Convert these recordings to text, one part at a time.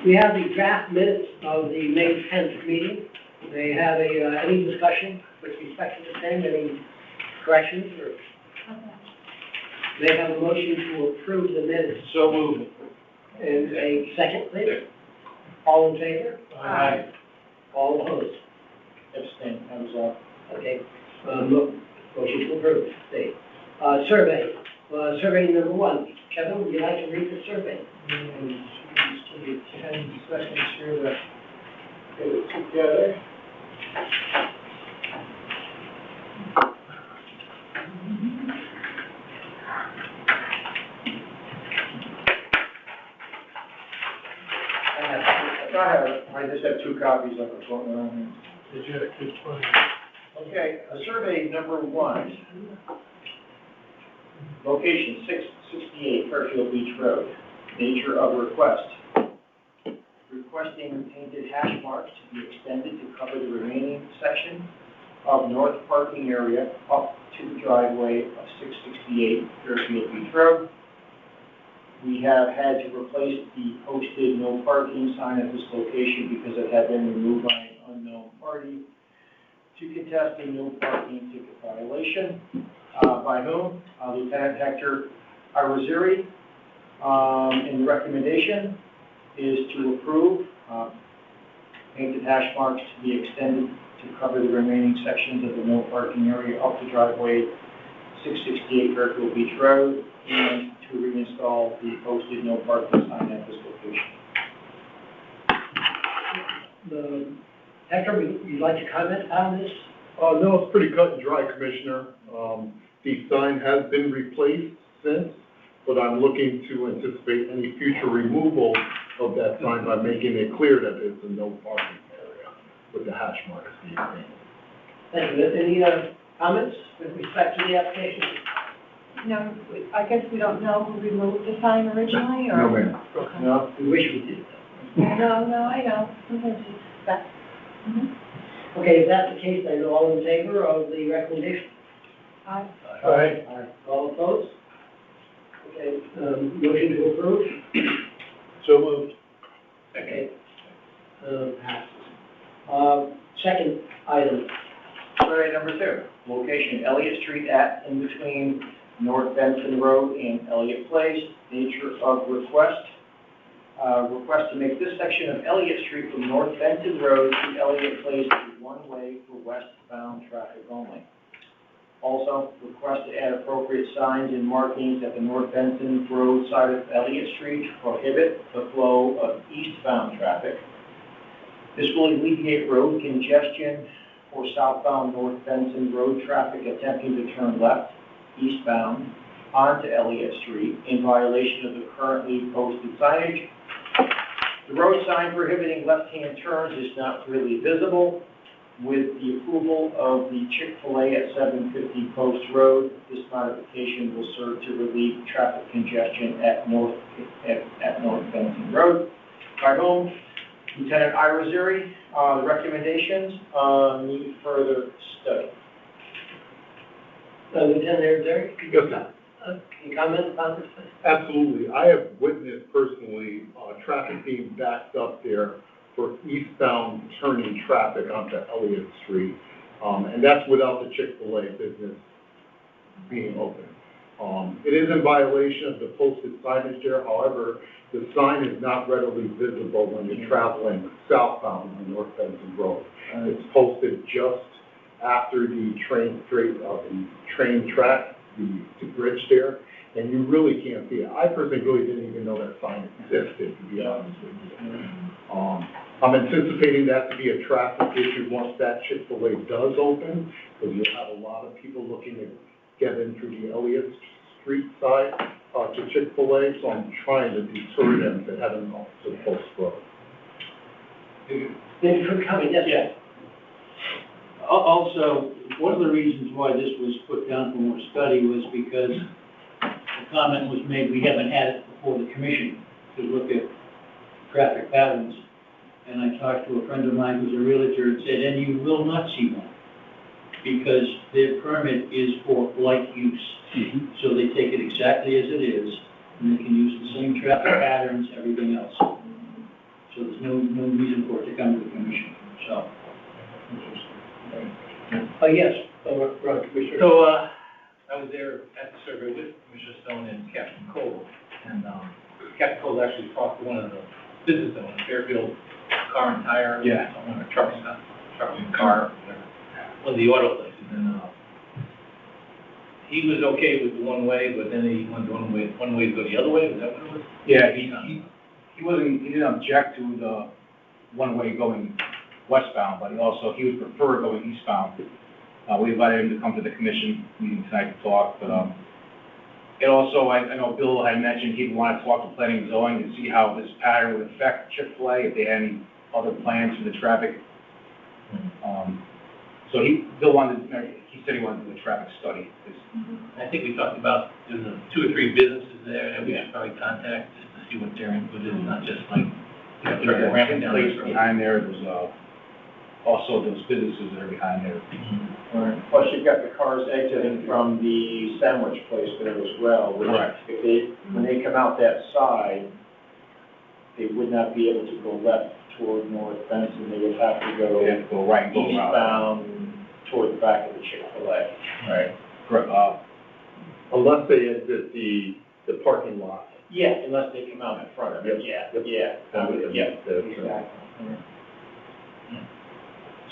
We have the draft minutes of the May 10th meeting. They have any discussion with respect to the same, any corrections, or they have a motion to approve the minutes. So moved. And a second, please. All in favor? Aye. All opposed? Abstain, I was Okay. Motion to approve. Stay. Survey. Survey number 1. Kevin, would you like to read the survey? Just give you 10 seconds here to get it together. I just have 2 copies of it floating around here. Did you have a good one? Okay, survey number 1. Location 668 Fairfield Beach Road. Nature of request. Requesting painted hash marks to be extended to cover the remaining section of north parking area up to the driveway of 668 Fairfield Beach Road. We have had to replace the posted no parking sign at this location because it had been removed by an unknown party to contest a no parking ticket violation. By whom? Lieutenant Hector Irizarry. And the recommendation is to approve painted hash marks to be extended to cover the remaining sections of the no parking area up the driveway 668 Fairfield Beach Road and to reinstall the posted no parking sign at this location. Hector, would you like to comment on this? No, it's pretty cut and dry, Commissioner. The sign has been replaced since, but I'm looking to anticipate any future removal of that sign by making it clear that it's a no parking area with the hash marks being painted. Thank you. Any comments with respect to the application? No, I guess we don't know who removed the sign originally, or? No, ma'am. Okay. No, we wish we did. No, I know. Sometimes you expect. Okay, if that's the case, then all in favor of the recommendation? Aye. Aye. All opposed? Okay, motion to approve? So moved. Okay. Passes. Second item. Survey number 2. Location Elliott Street at in between North Benson Road and Elliott Place. Nature of request. Request to make this section of Elliott Street from North Benson Road to Elliott Place a one-way for westbound traffic only. Also, request to add appropriate signs and markings at the North Benson Road side of Elliott Street to prohibit the flow of eastbound traffic. This will alleviate road congestion for southbound North Benson Road traffic attempting to turn left eastbound onto Elliott Street in violation of the currently posted signage. The road sign prohibiting left-hand turns is not really visible. With the approval of the Chick-fil-A at 750 Post Road, this modification will serve to relieve traffic congestion at North Benson Road. By whom? Lieutenant Irizarry. The recommendations need further study. Lieutenant Irizarry? Yes, sir. Can you comment upon this, please? Absolutely. I have witnessed personally traffic being backed up there for eastbound turning traffic onto Elliott Street, and that's without the Chick-fil-A business being open. It is in violation of the posted signage there. However, the sign is not readily visible when you're traveling southbound on North Benson Road. It's posted just after the train track, the bridge there, and you really can't see it. I personally really didn't even know that sign existed, to be honest with you. I'm anticipating that to be a traffic issue once that Chick-fil-A does open, because you'll have a lot of people looking to get in through the Elliott Street side to Chick-fil-A, so I'm trying to deter them to heading off to Post Road. Thank you for coming. Yes. Also, one of the reasons why this was put down for more study was because the comment was made, we haven't had it before the commission to look at traffic patterns. And I talked to a friend of mine who's a realtor and said, and you will not see one, because their permit is for light use. So they take it exactly as it is. and they can use the same traffic patterns, everything else. So there's no reason for it to come to the commission, so. Yes, Roger, Commissioner. So, I was there at the survey with Commissioner Stone and Captain Cole, and, Captain Cole actually talked to one of the business owners, Fairfield Car and Tire. Yeah. One of the truck and car, whatever, one of the auto places, and, he was okay with the one way, but then he wanted one way to go the other way, is that what it was? Yeah, he didn't object to the one-way going westbound, but he would prefer going eastbound. We invited him to come to the commission meeting tonight to talk, but, and also, I know Bill had mentioned he'd want to talk to planning and zoning and see how this pattern would affect Chick-fil-A, if they had any other plans for the traffic. So he said he wanted to do a traffic study. I think we talked about, there's 2 or 3 businesses there that we should probably contact, just to see what their input is, not just like, you know, trucking ramping down the road. Behind there's, also those businesses that are behind there. Right. Plus, you've got the cars exiting from the sandwich place there as well. which Correct. When they come out that side, they would not be able to go left toward North Benson. They would have to They have to go right and go around. eastbound toward the back of the Chick-fil-A. Right. Correct, Unless they exit the parking lot. Yeah, unless they come out in front of it, yeah, Yep. yeah. That's, Exactly.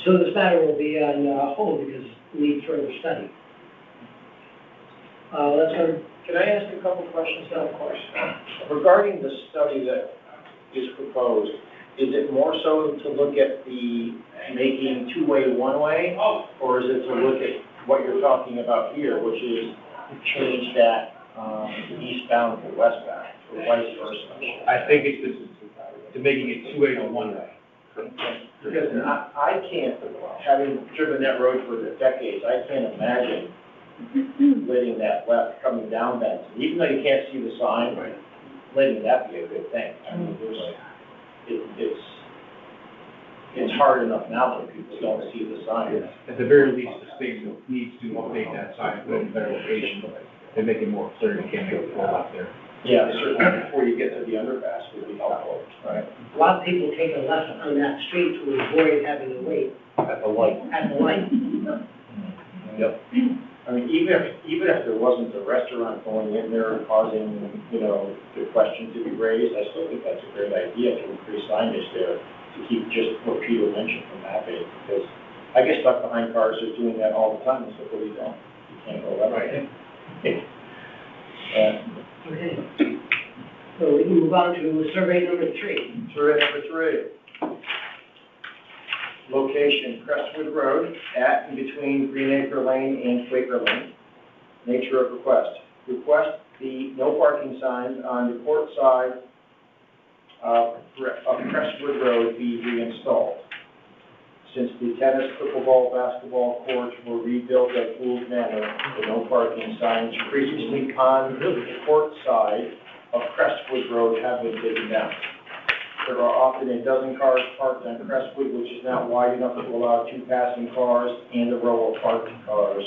So this matter will be on hold because we need further study. Let's go, Can I ask a couple questions now, of course? Regarding the study that is proposed, is it more so to look at the making two-way, one-way? Or is it to look at what you're talking about here, which is change that eastbound to westbound, or vice versa? I think it's to making it two-way to one-way. Because I can't, having driven that road for decades, I can't imagine letting that left coming down Benson. Even though you can't see the sign, letting that be a good thing. I mean, it's hard enough now that people don't see the sign. At the very least, the state needs to update that sign, put it in a better location, and make it more clear you can't make a flow out there. Yeah, certainly before you get to the underpass would be helpful. Right. a lot of people take a left on that street to avoid having to wait at the light. at the light. Yep. I mean, even if there wasn't a restaurant going in there and causing, the question to be raised, I still think that's a great idea to increase signage there, to keep just what Peter mentioned from happening, because I get stuck behind cars just doing that all the time, and so what do you don't? You can't go left. Right. Okay. So we can move on to survey number 3. Survey number 3. Location, Crestwood Road, at and between Greenacre Lane and Quaker Lane. Nature of request. Request the no parking signs on the port side of Crestwood Road be reinstalled. Since the tennis, pickleball, basketball courts were rebuilt at Gould Manor, the no parking signs previously on the port side of Crestwood Road have been taken down. There are often a dozen cars parked on Crestwood, which is not wide enough to allow 2 passing cars and a row of parked cars.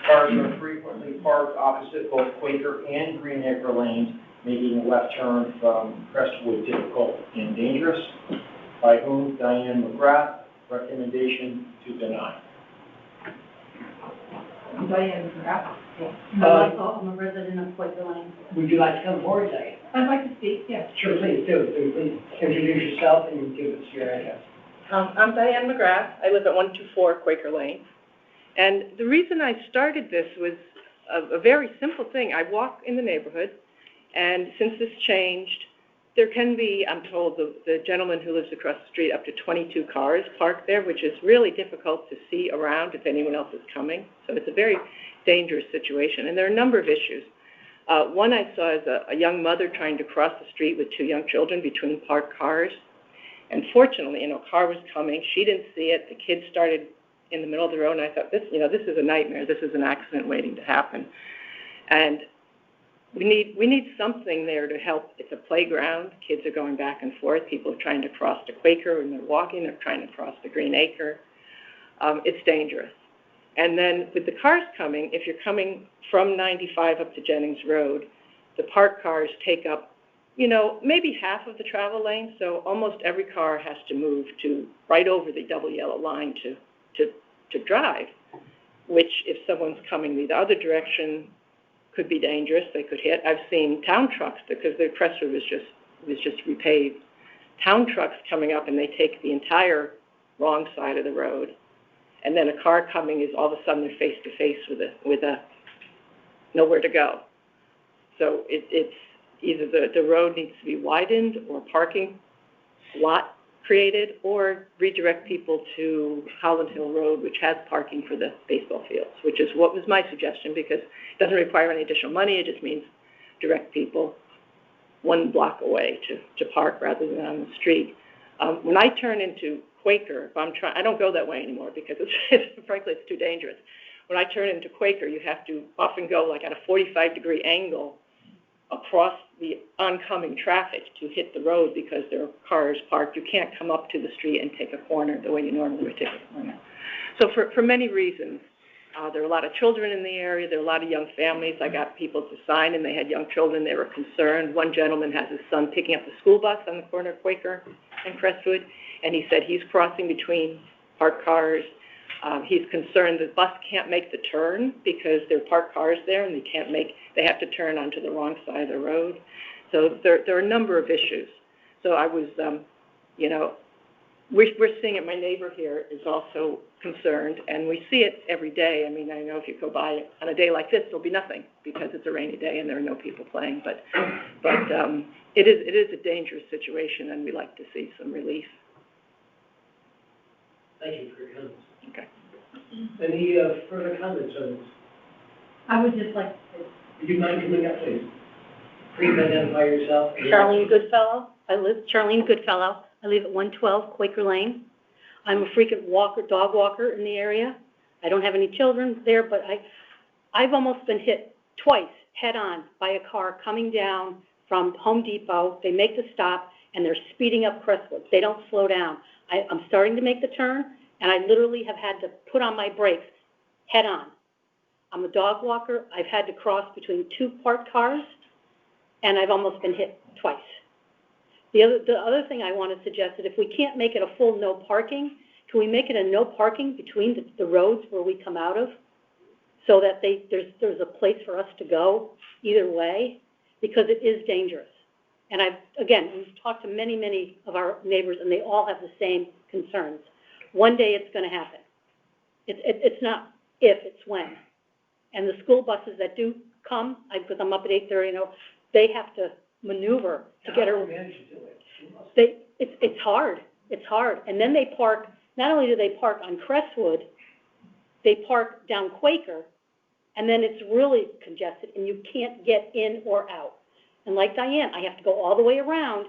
Cars are frequently parked opposite both Quaker and Greenacre lanes, making a left turn from Crestwood difficult and dangerous. By whom? Diane McGrath. Recommendation to deny. I'm Diane McGrath. I'm a resident of Quaker Lane. Would you like to come forward, Diane? I'd like to speak, yes. Sure, please do. Please introduce yourself and give us your address. I'm Diane McGrath. I live at 124 Quaker Lane. And the reason I started this was a very simple thing. I walk in the neighborhood, and since this changed, there can be, I'm told, the gentleman who lives across the street, up to 22 cars parked there, which is really difficult to see around if anyone else is coming. So it's a very dangerous situation. And there are a number of issues. One I saw is a young mother trying to cross the street with 2 young children between parked cars. And fortunately, a car was coming. She didn't see it. The kid started in the middle of the road, and I thought, this is a nightmare. This is an accident waiting to happen. And we need something there to help. It's a playground. Kids are going back and forth. People are trying to cross to Quaker, and they're walking. They're trying to cross to Greenacre. It's dangerous. And then with the cars coming, if you're coming from 95 up to Jennings Road, the parked cars take up, maybe half of the travel lane, so almost every car has to move to right over the double yellow line to drive, which if someone's coming the other direction could be dangerous, they could hit. I've seen town trucks, because the Crestwood was just repaved, town trucks coming up and they take the entire wrong side of the road. And then a car coming is all of a sudden they're face to face with a nowhere to go. So it's either the road needs to be widened or parking lot created, or redirect people to Holland Hill Road, which has parking for the baseball fields, which is what was my suggestion, because it doesn't require any additional money. It just means direct people one block away to park rather than on the street. When I turn into Quaker, I don't go that way anymore because frankly, it's too dangerous. When I turn into Quaker, you have to often go like at a 45-degree angle across the oncoming traffic to hit the road because there are cars parked. You can't come up to the street and take a corner the way you normally would take a corner. So for many reasons, there are a lot of children in the area. There are a lot of young families. I got people to sign, and they had young children. They were concerned. One gentleman has his son picking up the school bus on the corner of Quaker and Crestwood, and he said he's crossing between parked cars. He's concerned the bus can't make the turn because there are parked cars there, and they have to turn onto the wrong side of the road. So there are a number of issues. So I was, we're seeing it. My neighbor here is also concerned, and we see it every day. I mean, I know if you go by on a day like this, there'll be nothing because it's a rainy day and there are no people playing. But it is a dangerous situation, and we like to see some relief. Thank you for your comments. Okay. Any further comments on this? I would just like to Would you mind coming up, please? Please identify yourself. Charlene Goodfellow. I live at 112 Quaker Lane. I'm a frequent dog walker in the area. I don't have any children there, but I've almost been hit twice head-on by a car coming down from Home Depot. They make the stop, and they're speeding up Crestwood. They don't slow down. I'm starting to make the turn, and I literally have had to put on my brakes head-on. I'm a dog walker. I've had to cross between two parked cars, and I've almost been hit twice. The other thing I want to suggest is if we can't make it a full no parking, can we make it a no parking between the roads where we come out of, so that there's a place for us to go either way, because it is dangerous. And we've talked to many of our neighbors, and they all have the same concerns. One day it's going to happen. It's not if, it's when. And the school buses that do come, because I'm up at 8:30, they have to maneuver to get her. It's hard. It's hard. And then they park. Not only do they park on Crestwood, they park down Quaker, and then it's really congested, and you can't get in or out. And like Diane, I have to go all the way around,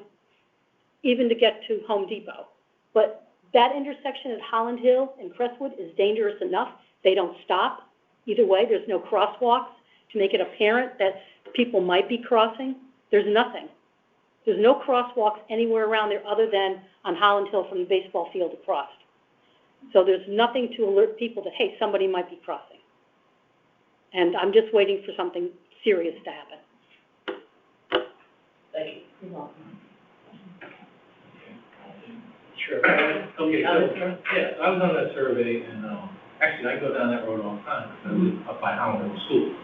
even to get to Home Depot. But that intersection at Holland Hill and Crestwood is dangerous enough. They don't stop either way. There's no crosswalks to make it apparent that people might be crossing. There's nothing. There's no crosswalks anywhere around there other than on Holland Hill from the baseball field across. So there's nothing to alert people that, hey, somebody might be crossing. And I'm just waiting for something serious to happen. Thank you. You're welcome. Sure. Okay, so, I was on that survey, and, actually, I go down that road all the time, because I live up by Holland Hill School.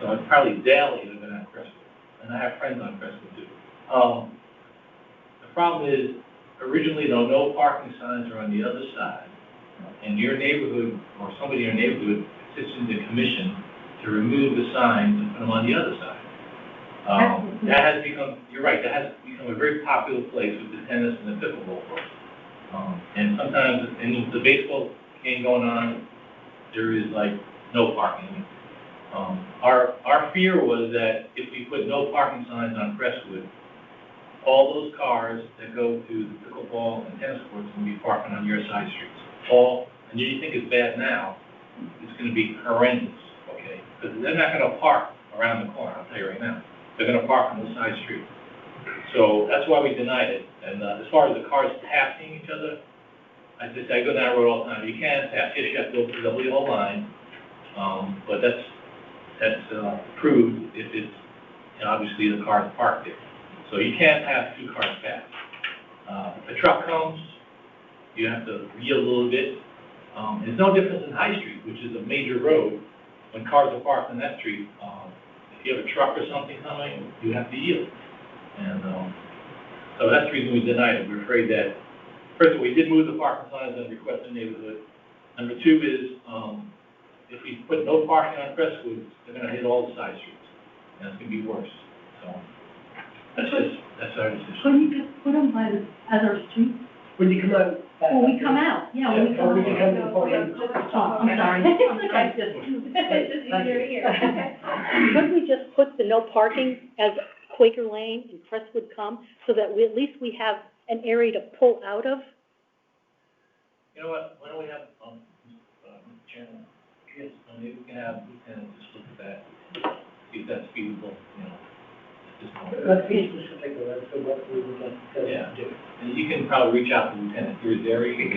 So I'm probably daily living on Crestwood, and I have friends on Crestwood too. The problem is, originally, though, no parking signs are on the other side, and your neighborhood, or somebody in your neighborhood, petitioned the commission to remove the signs and put them on the other side. That has become, you're right, that has become a very popular place with the tennis and the pickleball courts. And sometimes, in the baseball game going on, there is like no parking. Our fear was that if we put no parking signs on Crestwood, all those cars that go to the pickleball and tennis courts will be parking on your side streets. And you think it's bad now, it's going to be horrendous, okay? Because they're not going to park around the corner, I'll tell you right now. They're going to park on the side street. So that's why we denied it. And as far as the cars passing each other, I go down the road all the time. You can pass. Yes, you have to go through the whole line, but that's approved if it's and obviously the car's parked there. So you can't have two cars pass. If a truck comes, you have to yield a little bit. It's no difference in High Street, which is a major road. When cars are parked on that street, if you have a truck or something coming, you have to yield. And so that's the reason we denied it. We're afraid that, first of all, we did move the parking signs on request in neighborhood. Number two is, if we put no parking on Crestwood, they're gonna hit all the side streets, and it's gonna be worse. So, that's our decision. Couldn't you just put them by the other street? When you come out. When we come out, yeah, when we come When you come in out. before you. Oh, I'm sorry. Thank you. Couldn't we just put the no parking as Quaker Lane and Crestwood come, so that we, at least we have an area to pull out of? You know what, why don't we have, Chairman, yes, maybe we can have Lieutenant just look at that, see if that's feasible, you know. Just Let's be specific as to what we would like to do. And you can probably reach out to Lieutenant Irizarry, Okay.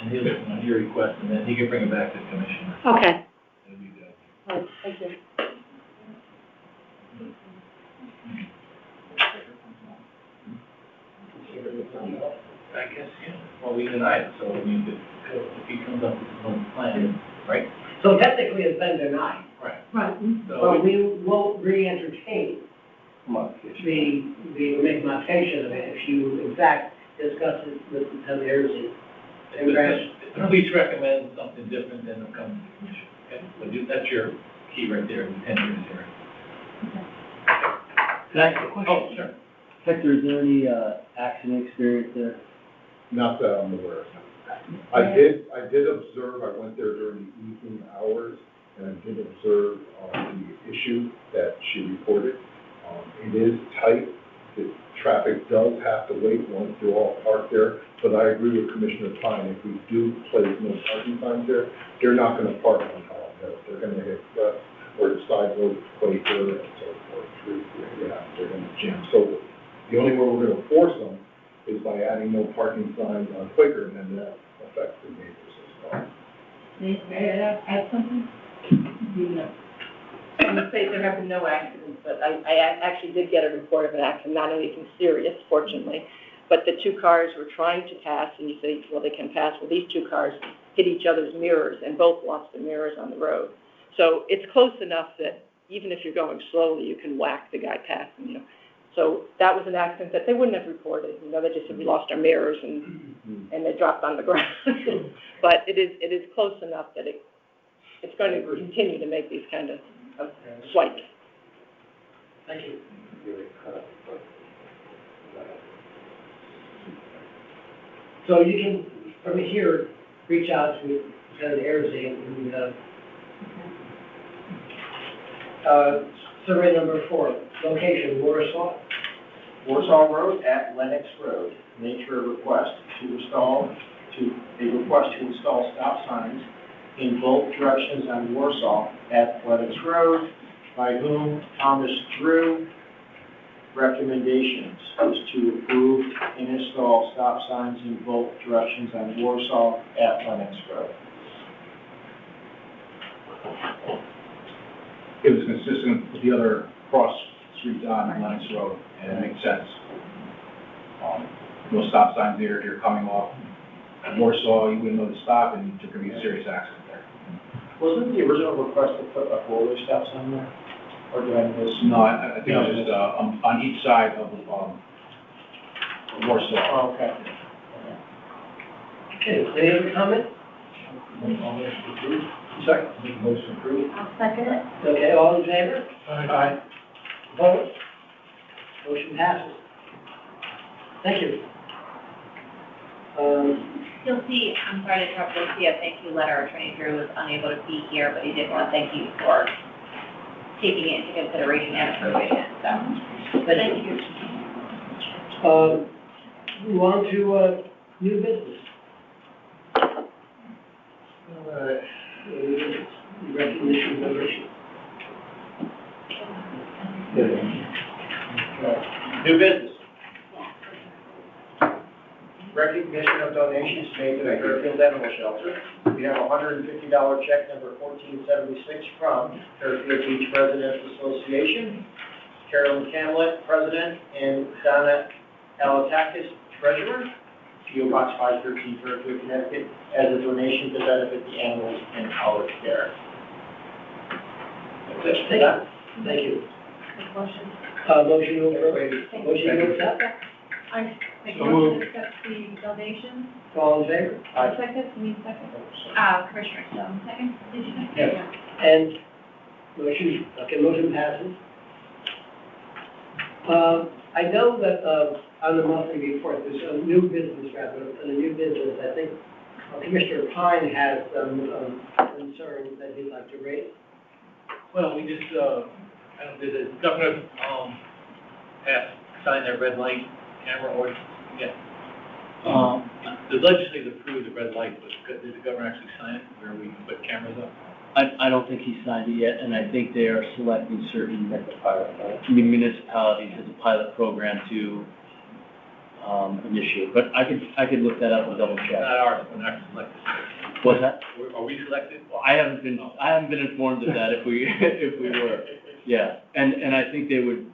and he'll listen on your request, and then he can bring it back to the commission. Okay. That'd be good. All right, thank you. I guess, yeah, well, we denied it, so I mean, if he comes up with his own plan, right? So technically it's been denied, Right. Right. So, but we will re-entertain the modification of it if you, in fact, discuss it with Lieutenant Irizarry. if the police recommend something different, then it'll come to the commission, okay? But that's your key right there, Lieutenant Irizarry. Can I ask a question? Oh, sure. Hector, is there any, accident experience there? Not that I'm aware of. I did observe, I went there during the evening hours, and I did observe, the issue that she reported. It is tight, the traffic does have to wait once they're all parked there, but I agree with Commissioner Pine, if we do place no parking signs there, they're not gonna park on Holland Hill, they're gonna hit Crest, or side road Quaker, and so forth, they're gonna jam. So the only way we're gonna force them is by adding no parking signs on Quaker, and then that affects the neighbors as well. May I add something? I'm gonna say there have been no accidents, but I actually did get a report of an accident, not anything serious, fortunately. But the two cars were trying to pass, and you say, well, they can pass. Well, these two cars hit each other's mirrors, and both lost the mirrors on the road. So it's close enough that even if you're going slowly, you can whack the guy passing you. So that was an accident that they wouldn't have reported. You know, they just said, we lost our mirrors, and they dropped on the ground. But it is close enough that it's going to continue to make these kind of swipes. Thank you. So you can, from here, reach out to Lieutenant Irizarry and, survey number 4, location, Warsaw. Warsaw Road at Lennox Road, nature of request to install stop signs in both directions on Warsaw at Lennox Road, by whom Thomas Drew. Recommendations is to approve and install stop signs in both directions on Warsaw at Lennox Road. It was consistent with the other cross streets on Lennox Road, and it makes sense. No stop signs there, you're coming off Warsaw, you wouldn't know to stop, and there could be a serious accident there. Wasn't the original request to put a four-way stop sign there? Or do I miss? No, I think it was just, on each side of, Warsaw. Oh, okay. Okay, any other comment? Sorry? Make a motion to approve. I'll second it. Okay, all in favor? Aye. Opposed? Motion passes. Thank you. You'll see, I'm sorry to interrupt, you'll see a thank you letter. Attorney Drew was unable to be here, but he did want to thank you for taking it into consideration and provision, so. Thank you. Move on to, new business. Recognition donation. New business. Recognition of donations made to the Fairfield Animal Shelter. We have a $150 check number 1476 from Fairfield Beach Residents Association. Carolyn Camlet, President, and Donna Alatakis, Treasurer, P.O. Box 513, Fairfield, Connecticut, as a donation to benefit the animals in our care. That's it for that. Thank you. Motion. Motion to approve, motion to accept, I make So motion moved. to accept the donation. all in favor? Second, me second. Commissioner Stone, second, did you say? Yes. And motion passes. I know that, on the monthly report, there's a new business, and a new business, I think Commissioner Pine has some, concerns that he'd like to raise. Well, we just, did the governor, sign that red light camera ordinance? Yeah. The legislature approved the red light, but did the governor actually sign it where we can put cameras up? I don't think he signed it yet, and I think they are selecting certain municipalities as a pilot program to initiate. But I could look that up and double check. Not ours, we're not selected. What's that? Are we selected? Well, I haven't been informed of that if we were. Yeah, and I think they would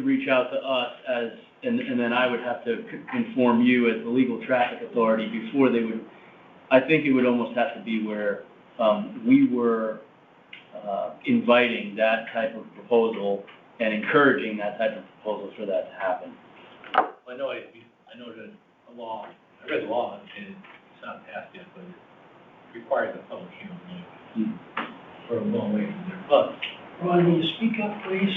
reach out to us and then I would have to inform you as the legal traffic authority before they would. I think it would almost have to be where we were inviting that type of proposal and encouraging that type of proposal for that to happen. I know that a law, I read the law, and it's not passed yet, but it requires a public hearing. We're a long way from there, but. Ron, will you speak up, please?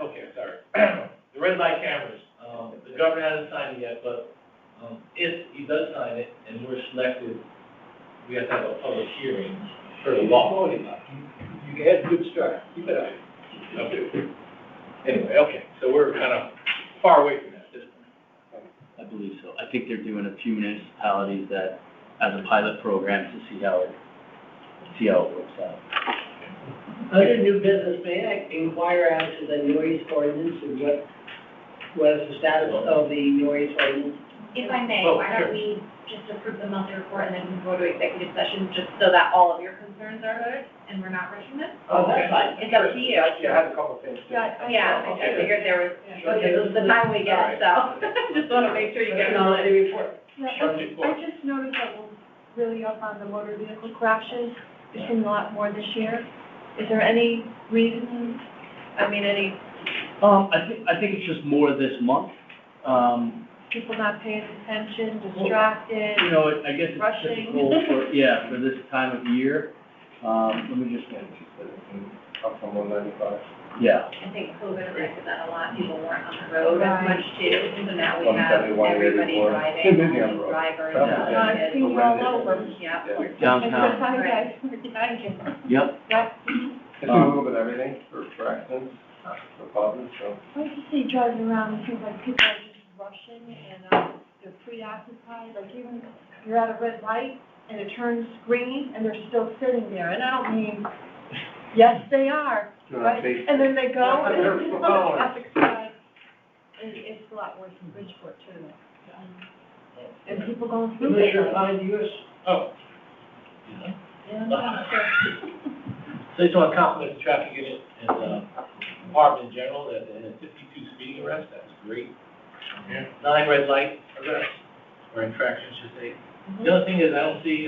Okay, sorry. The red light cameras, the governor hasn't signed it yet, but if he does sign it and we're selected, we have to have a public hearing for the law. You had a good start. Keep it up. Okay. Anyway, okay, so we're kind of far away from that at this point. I believe so. I think they're doing a few municipalities that, as a pilot program to see how it works out. Under new business, may I inquire as to the noise ordinance and what is the status of the noise ordinance? If I may, Oh, why sure. don't we just approve the monthly report and then we go to executive session, just so that all of your concerns are heard and we're not rushing this? Oh, that's fine. It's up to you. Yeah, I had a couple of things. Yeah, I figured there was, this is the time we get, so, just wanna make sure you get it all in. report. I just noticed that we're really up on the motor vehicle crashes. It's been a lot more this year. Is there any reason, I mean, any I think it's just more this month. people not paying attention, distracted? You know, I guess it's Rushing. typical for this time of year. Let me just get Up from 195. yeah. I think COVID affected that a lot, people weren't on the road as Right. much too, so now we have 171 everybody before. driving, Busy on the road. drivers, Traffic I've seen you all over. yeah. Downtown. Hi, guys, we're driving. Yep. Right. It's a little bit of everything for accidents, for causes, so. I just see driving around, it seems like people are just rushing and they're preoccupied, like even you're at a red light and it turns green and they're still sitting there, and I don't mean, yes, they are, right? And then they go and They're it's on following. the traffic side. And it's a lot worse in Bridgeport too. And people going through it. Commissioner Pine, do you have Oh. Yeah. So I just want to compliment the traffic unit and the department in general, that they had 52 speeding arrests, that was great. 9 red light arrests, or infractions, should say. The other thing is, I don't see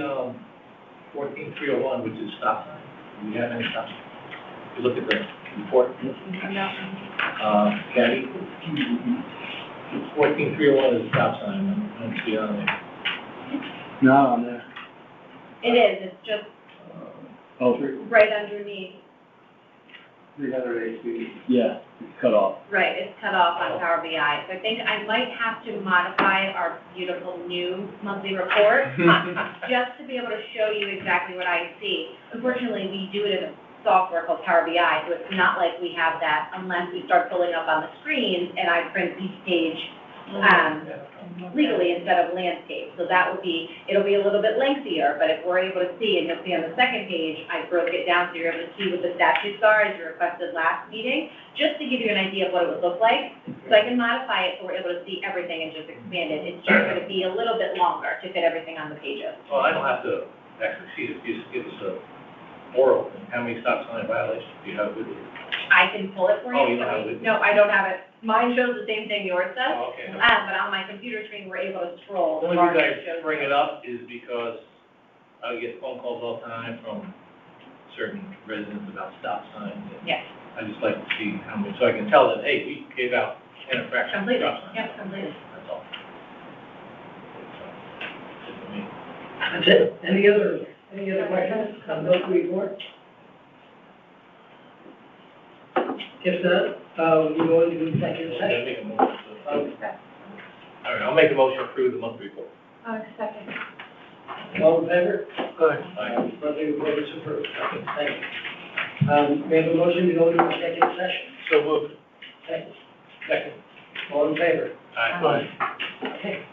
14301, which is stop sign. Do we have any stop sign? If you look at the report, Patty, 14301 is a stop sign, I don't see it on there. No, I'm there. It is, it's just Oh, right underneath, 308 feet. yeah, it's cut off. right, it's cut off on Power BI. So I think I might have to modify our beautiful new monthly report, just to be able to show you exactly what I see. Unfortunately, we do it in a software called Power BI, so it's not like we have that unless we start pulling up on the screens and I print each page, legally instead of landscape. So that would be, it'll be a little bit lengthier, but if we're able to see, and you'll see on the second page, I broke it down so you're able to see what the statutes are as you requested last meeting, just to give you an idea of what it would look like. So I can modify it so we're able to see everything and just expand it. It's just going to be a little bit longer to fit everything on the pages. Well, I don't have to actually see it, you just give us a oral, and how many stop sign violations do you have with you? I can pull it for you. Oh, you don't have it? No, I don't have it. Mine shows the same thing yours does. Oh, okay. But on my computer screen, we're able to scroll. The only bar reason that shows I bring it up is because I get phone calls all the time from certain residents about stop signs. And Yes, I just like to see how many, so I can tell them, hey, we gave out an infraction completely, stop sign. yep, completely. That's all. Just for me. That's it. Any other questions on those report? If not, we go into executive I'm session. gonna make a motion to approve. Okay. All right, I'll make a motion to approve the monthly report. Second. All in favor? Aye. Monthly report is approved. Thank you. We have a motion to go into executive session. So moved. Second. Second. All in favor? Aye. Okay.